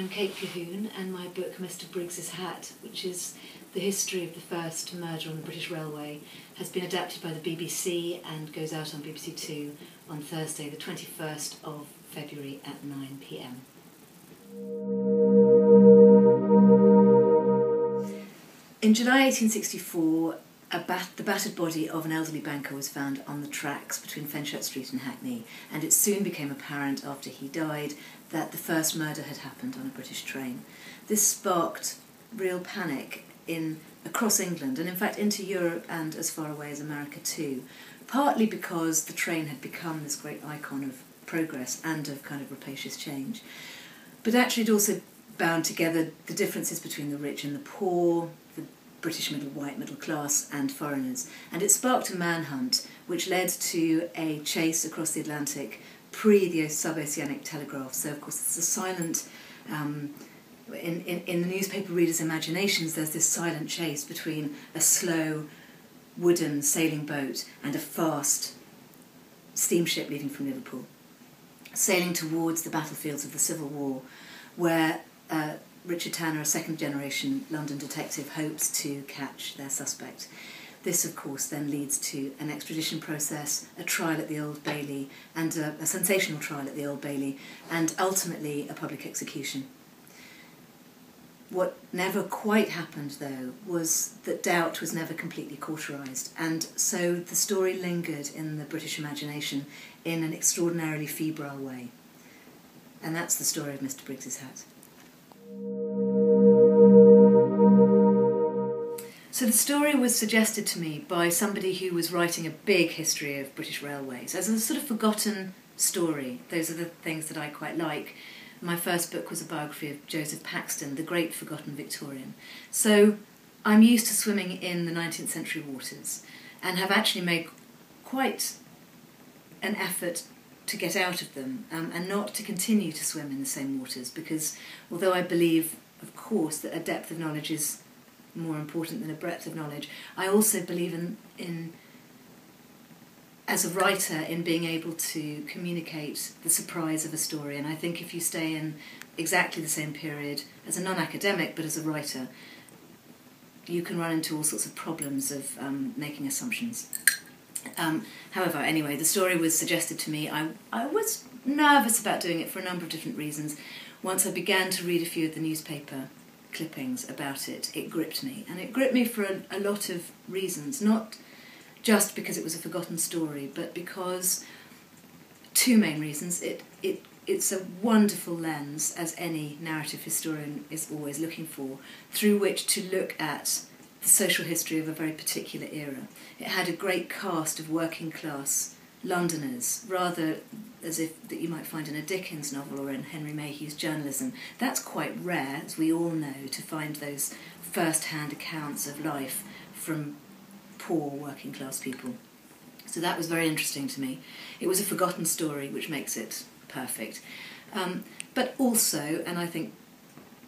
I'm Kate Colquhoun, and my book Mr. Briggs's Hat, which is the history of the first murder on the British Railway, has been adapted by the BBC and goes out on BBC Two on Thursday the 21st of February at 9 p.m. In July 1864, the battered body of an elderly banker was found on the tracks between Fenchurch Street and Hackney, and it soon became apparent after he died that the first murder had happened on a British train. This sparked real panic across England, and in fact into Europe and as far away as America too, partly because the train had become this great icon of progress and of kind of rapacious change. But actually it also bound together the differences between the rich and the poor, the British white middle class and foreigners, and it sparked a manhunt which led to a chase across the Atlantic pre the sub-oceanic telegraph. So of course it's a silent, in the newspaper readers' imaginations there's this silent chase between a slow wooden sailing boat and a fast steamship leaving from Liverpool, sailing towards the battlefields of the Civil War, where Richard Tanner, a second-generation London detective, hopes to catch their suspect. This, of course, then leads to an extradition process, a trial at the Old Bailey, and a sensational trial at the Old Bailey, and ultimately a public execution. What never quite happened, though, was that doubt was never completely cauterised, and so the story lingered in the British imagination in an extraordinarily febrile way. And that's the story of Mr. Briggs's Hat. So the story was suggested to me by somebody who was writing a big history of British railways as a sort of forgotten story. Those are the things that I quite like. My first book was a biography of Joseph Paxton, the great forgotten Victorian. So I'm used to swimming in the 19th century waters and have actually made quite an effort to get out of them and not to continue to swim in the same waters, because although I believe, of course, that a depth of knowledge is more important than a breadth of knowledge, I also believe in as a writer in being able to communicate the surprise of a story. And I think if you stay in exactly the same period as a non-academic but as a writer, you can run into all sorts of problems of making assumptions. However, anyway, the story was suggested to me. I was nervous about doing it for a number of different reasons. Once I began to read a few of the newspaper clippings about it, it gripped me. And it gripped me for a lot of reasons, not just because it was a forgotten story, but because two main reasons. It's a wonderful lens, as any narrative historian is always looking for, through which to look at the social history of a very particular era. It had a great cast of working class Londoners, rather as if that you might find in a Dickens novel or in Henry Mayhew's journalism. That's quite rare, as we all know, to find those first-hand accounts of life from poor working class people. So that was very interesting to me. It was a forgotten story, which makes it perfect. But also, and I think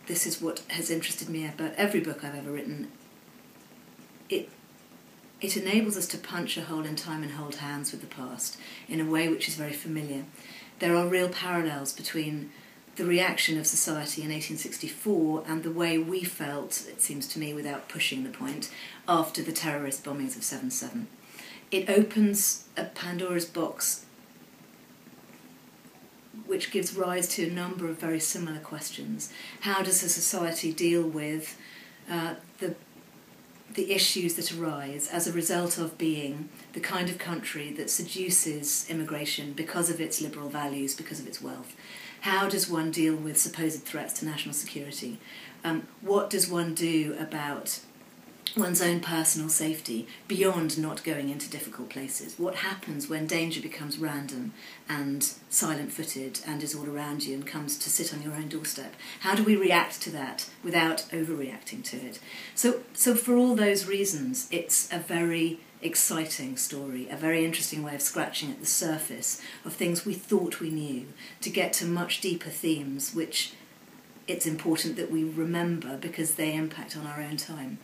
this is what has interested me about every book I've ever written, it enables us to punch a hole in time and hold hands with the past in a way which is very familiar. There are real parallels between the reaction of society in 1864 and the way we felt, it seems to me, without pushing the point, after the terrorist bombings of 7/7. It opens a Pandora's box which gives rise to a number of very similar questions. How does a society deal with the issues that arise as a result of being the kind of country that seduces immigration because of its liberal values, because of its wealth? How does one deal with supposed threats to national security? What does one do about one's own personal safety beyond not going into difficult places? What happens when danger becomes random and silent-footed and is all around you and comes to sit on your own doorstep? How do we react to that without overreacting to it? So for all those reasons, it's a very exciting story, a very interesting way of scratching at the surface of things we thought we knew, to get to much deeper themes which it's important that we remember because they impact on our own time.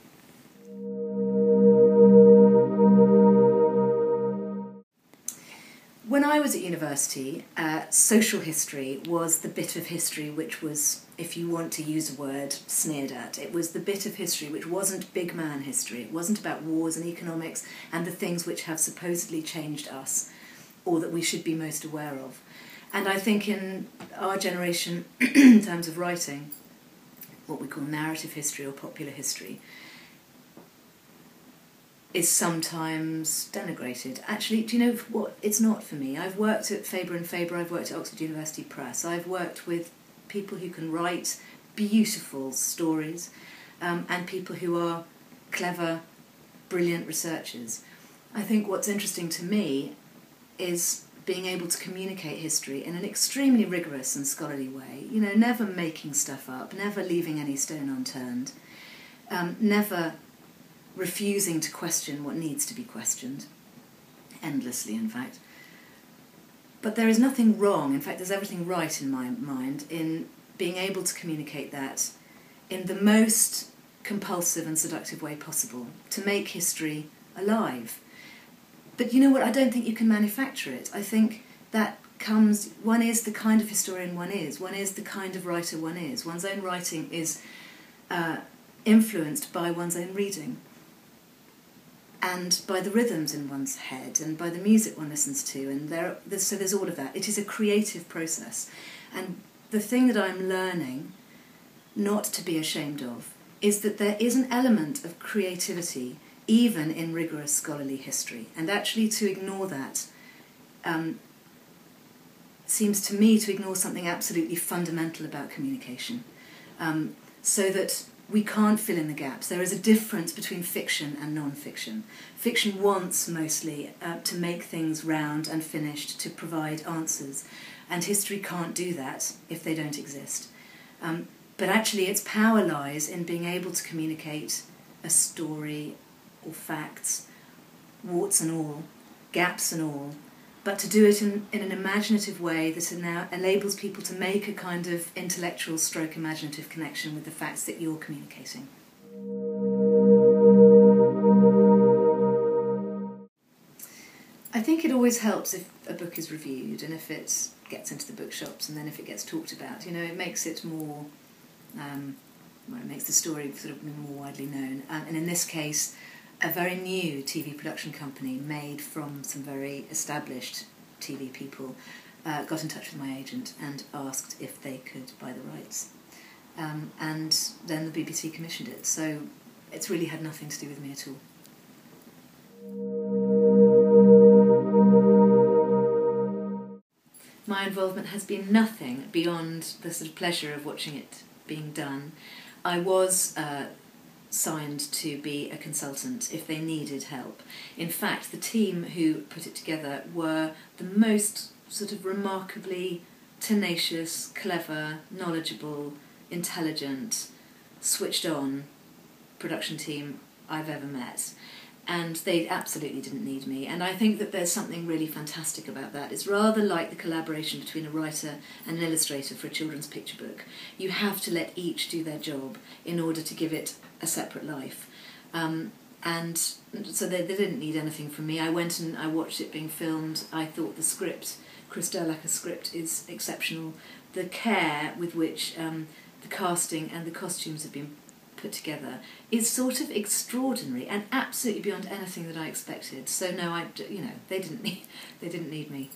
When I was at university, social history was the bit of history which was if you want to use a word, sneered at. It was the bit of history which wasn't big man history. It wasn't about wars and economics and the things which have supposedly changed us or that we should be most aware of. And I think in our generation, in terms of writing, what we call narrative history or popular history, is sometimes denigrated. Actually, do you know what? It's not for me. I've worked at Faber and Faber, I've worked at Oxford University Press, I've worked with people who can write beautiful stories and people who are clever, brilliant researchers. I think what's interesting to me is being able to communicate history in an extremely rigorous and scholarly way, you know, never making stuff up, never leaving any stone unturned, never refusing to question what needs to be questioned, endlessly in fact. But there is nothing wrong, in fact there's everything right in my mind, in being able to communicate that in the most compulsive and seductive way possible, to make history alive. But you know what, I don't think you can manufacture it. I think that comes, one is the kind of historian one is the kind of writer one is. One's own writing is influenced by one's own reading, and by the rhythms in one's head, and by the music one listens to, and so there's all of that. It is a creative process. And the thing that I'm learning not to be ashamed of is that there is an element of creativity even in rigorous scholarly history, and actually to ignore that seems to me to ignore something absolutely fundamental about communication, so that we can't fill in the gaps. There is a difference between fiction and non-fiction. Fiction wants mostly to make things round and finished, to provide answers, and history can't do that if they don't exist. But actually its power lies in being able to communicate a story or facts, warts and all, gaps and all, but to do it in an imaginative way that now enables people to make a kind of intellectual stroke imaginative connection with the facts that you're communicating. I think it always helps if a book is reviewed and if it gets into the bookshops and then if it gets talked about. You know, it makes it more, well, it makes the story sort of more widely known. And in this case, a very new TV production company made from some very established TV people got in touch with my agent and asked if they could buy the rights. And then the BBC commissioned it, so it's really had nothing to do with me at all. My involvement has been nothing beyond the sort of pleasure of watching it being done. I was signed to be a consultant if they needed help. In fact, the team who put it together were the most sort of remarkably tenacious, clever, knowledgeable, intelligent, switched on production team I've ever met. And they absolutely didn't need me. And I think that there's something really fantastic about that. It's rather like the collaboration between a writer and an illustrator for a children's picture book. You have to let each do their job in order to give it a separate life. And so they didn't need anything from me. I went and I watched it being filmed. I thought the script, Chris Durlacker's script, is exceptional. The care with which the casting and the costumes have been put together is sort of extraordinary and absolutely beyond anything that I expected. So no, they didn't need me.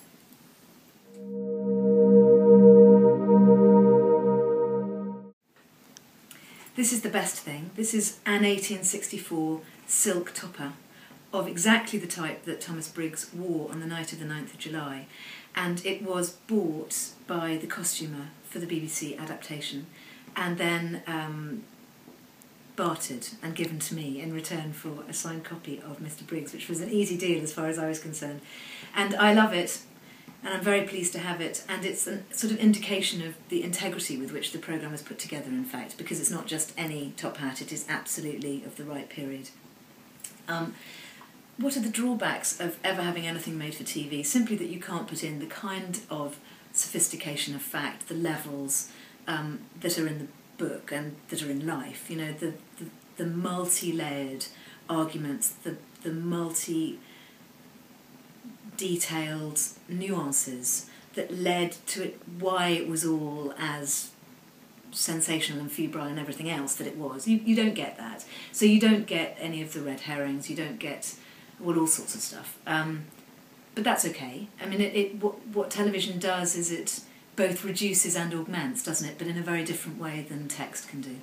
This is the best thing. This is an 1864 silk topper of exactly the type that Thomas Briggs wore on the night of the 9th of July, and it was bought by the costumer for the BBC adaptation and then bartered and given to me in return for a signed copy of Mr. Briggs, which was an easy deal as far as I was concerned. And I love it, and I'm very pleased to have it, and it's a sort of indication of the integrity with which the programme was put together, in fact, because it's not just any top hat, it is absolutely of the right period. What are the drawbacks of ever having anything made for TV? Simply that you can't put in the kind of sophistication of fact, the levels that are in the book and that are in life, you know, the multi-layered arguments, the multi-detailed nuances that led to it, why it was all as sensational and febrile and everything else that it was. You don't get that. So you don't get any of the red herrings, you don't get all sorts of stuff. But that's okay. I mean, what television does is it both reduces and augments, doesn't it? But in a very different way than text can do.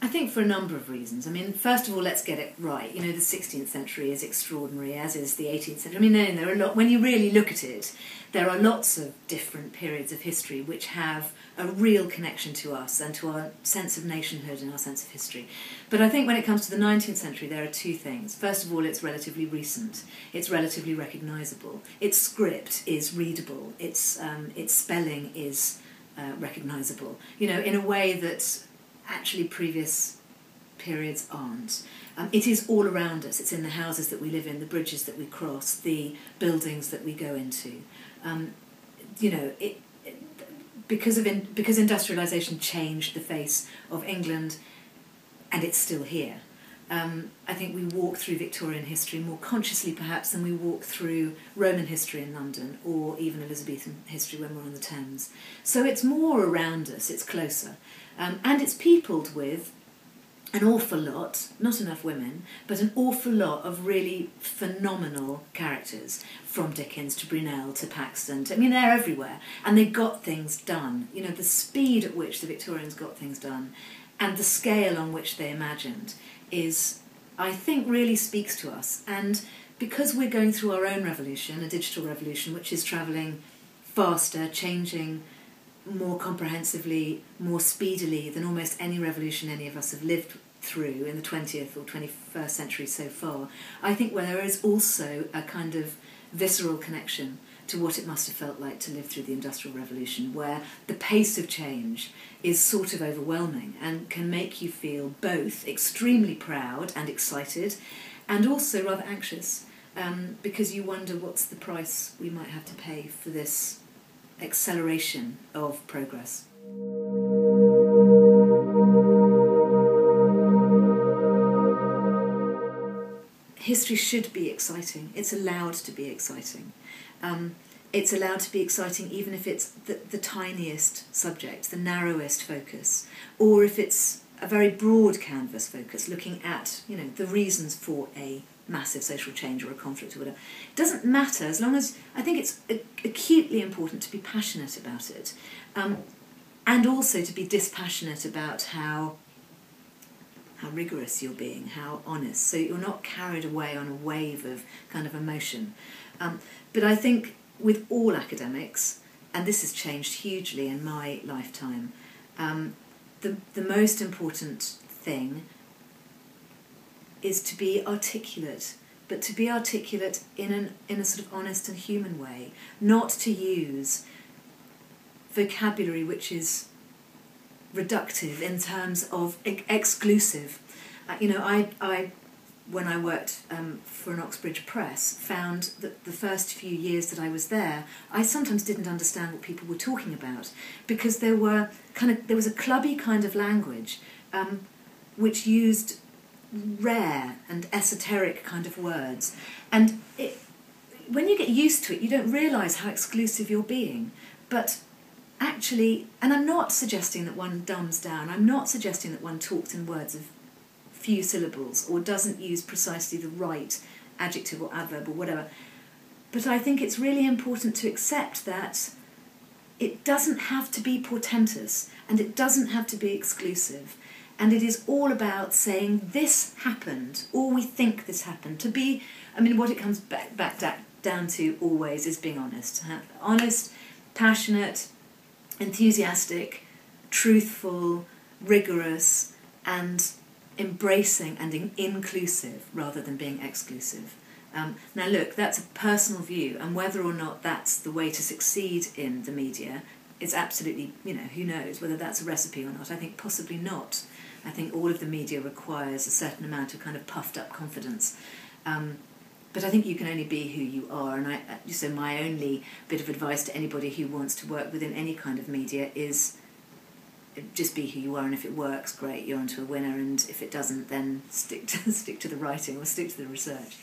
I think for a number of reasons. I mean, first of all, let's get it right. You know, the 16th century is extraordinary, as is the 18th century. I mean, there are when you really look at it, there are lots of different periods of history which have a real connection to us and to our sense of nationhood and our sense of history. But I think when it comes to the 19th century, there are two things. First of all, it's relatively recent. It's relatively recognisable. Its script is readable. Its spelling is recognisable. You know, in a way that actually previous periods aren't. It is all around us. It's in the houses that we live in, the bridges that we cross, the buildings that we go into. You know, because industrialisation changed the face of England, and it's still here. I think we walk through Victorian history more consciously perhaps than we walk through Roman history in London or even Elizabethan history when we're on the Thames. So it's more around us, it's closer. And it's peopled with an awful lot, not enough women, but an awful lot of really phenomenal characters, from Dickens to Brunel to Paxton. I mean, they're everywhere, and they got things done. You know, the speed at which the Victorians got things done and the scale on which they imagined is, I think, really speaks to us. And because we're going through our own revolution, a digital revolution, which is travelling faster, changing more comprehensively, more speedily than almost any revolution any of us have lived through in the 20th or 21st century so far, I think where there is also a kind of visceral connection to what it must have felt like to live through the Industrial Revolution, where the pace of change is sort of overwhelming and can make you feel both extremely proud and excited and also rather anxious, because you wonder what's the price we might have to pay for this acceleration of progress. History should be exciting. It's allowed to be exciting. It's allowed to be exciting even if it's the tiniest subject, the narrowest focus, or if it's a very broad canvas focus, looking at, you know, the reasons for a massive social change or a conflict or whatever. It doesn't matter, as long as, I think it's acutely important to be passionate about it, and also to be dispassionate about how rigorous you're being, how honest, so you're not carried away on a wave of kind of emotion. But I think with all academics, and this has changed hugely in my lifetime, the most important thing is to be articulate, but to be articulate in a sort of honest and human way, not to use vocabulary which is reductive in terms of exclusive. You know, I when I worked for an Oxbridge press, found that the first few years that I was there, I sometimes didn't understand what people were talking about, because there was a clubby kind of language which used rare and esoteric kind of words, and when you get used to it, you don't realise how exclusive you're being. But actually, and I'm not suggesting that one dumbs down, I'm not suggesting that one talks in words of few syllables or doesn't use precisely the right adjective or adverb or whatever, but I think it's really important to accept that it doesn't have to be portentous and it doesn't have to be exclusive, and it is all about saying this happened or we think this happened. To be, I mean, what it comes back down to always is being honest. Honest, passionate, enthusiastic, truthful, rigorous, and embracing and inclusive rather than being exclusive. Now look, that's a personal view, and whether or not that's the way to succeed in the media is absolutely, you know, who knows whether that's a recipe or not. I think possibly not. I think all of the media requires a certain amount of kind of puffed up confidence. But I think you can only be who you are, and so my only bit of advice to anybody who wants to work within any kind of media is just be who you are, and if it works, great, you're onto a winner, and if it doesn't, then stick to the writing or stick to the research.